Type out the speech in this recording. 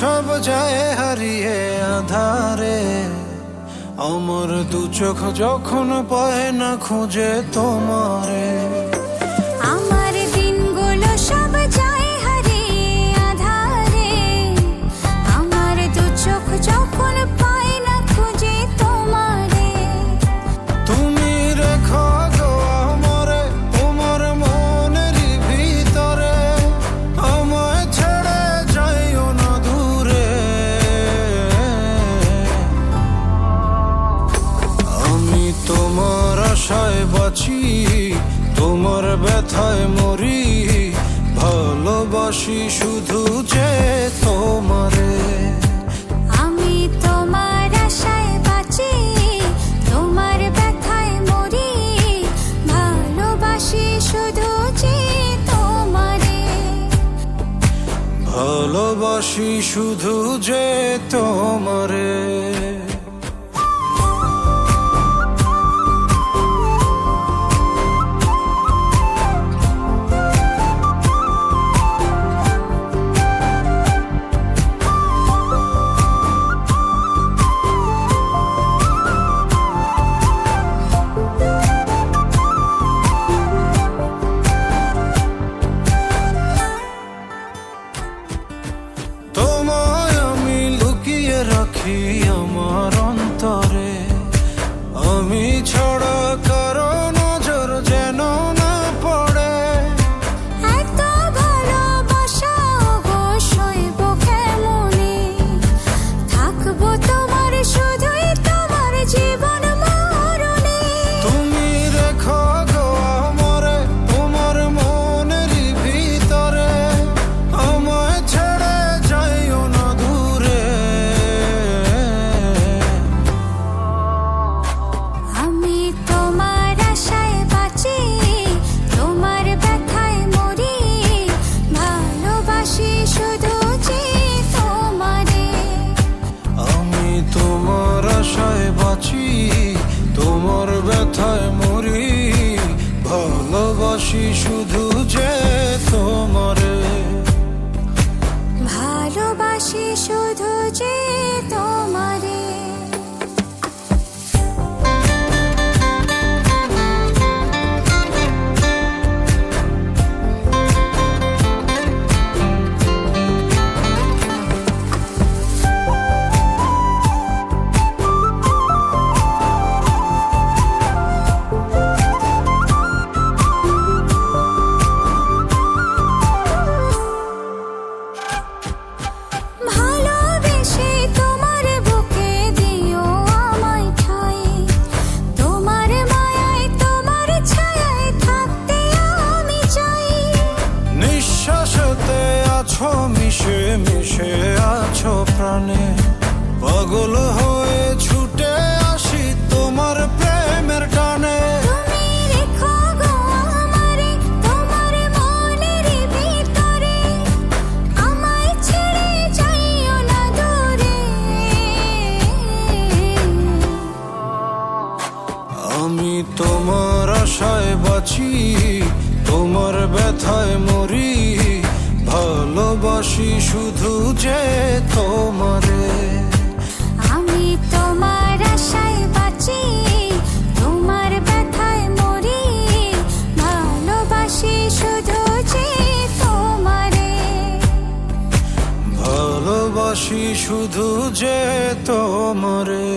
সব যায় হারিয়ে আধারে, আমার দু চোখ যখন পায় না খুঁজে তোমারে। আমার দিনগুলো সব যায় হারিয়ে আধারে, আমার দু চোখ যখন পায় না খুঁজে তোমারে। তুমি রেখো গো আমারে তোমার মনের ভিতরে, আমায় ছেড়ে যাইও না দূরে। আমি তোমার আশায় বাঁচি, তোমার ব্যথায় মরি, ভালোবাসি শুধু যে তোমারে। আমি তোমার আশায় বাঁচি, তোমার ব্যথায় মরি, ভালোবাসি শুধু যে তোমারে। ভালোবাসি শুধু যে তোমারে। তোমায় আমি লুকিয়ে রাখি আমার অন্তরে, আমি ছড়া কারো নজর যেন না পড়ে। এত ভালোবাসা গো সইব কেমনে, থাকবো তোমার শুধুই তোমার জীবন মরণে। তুমি রেখো গো আমারে তোমার মনের ভিতরে, আমায় ছেড়ে যাইও না দূরে। আমি তোমার আশায় বাঁচি, তোমার ব্যথায় মরি, ভালোবাসি শুধু যে তোমারে। আমি তোমার আশায় বাঁচি, তোমার ব্যথায় মরি, ভালোবাসি শুধু যে তোমারে। ভালোবাসি শুধু যে তোমারে। ভালোবেসে তোমার বুকে দিও আমায় ঠাঁই, তোমার মায়ায় তোমার ছায়ায় থাকতে আমি চাই। নিঃশ্বাসতে আছো মিশে মিশে আছো প্রাণে, পাগল হয়ে ছুটে আসি তোমার প্রেমের টানে। তুমি রেখো গো আমারে তোমার মনের ভিতরে, আমায় ছেড়ে যাইও না দূরে। আমি তোমার আশায় বাঁচি, তোমার ব্যথায় মরি, ভালোবাসি শুধু যে তোমারে। আমি তোমার আশায় বাঁচি, তোমার ব্যথায় মরি, ভালোবাসি শুধু যে তোমারে। ভালোবাসি শুধু যে তোমারে।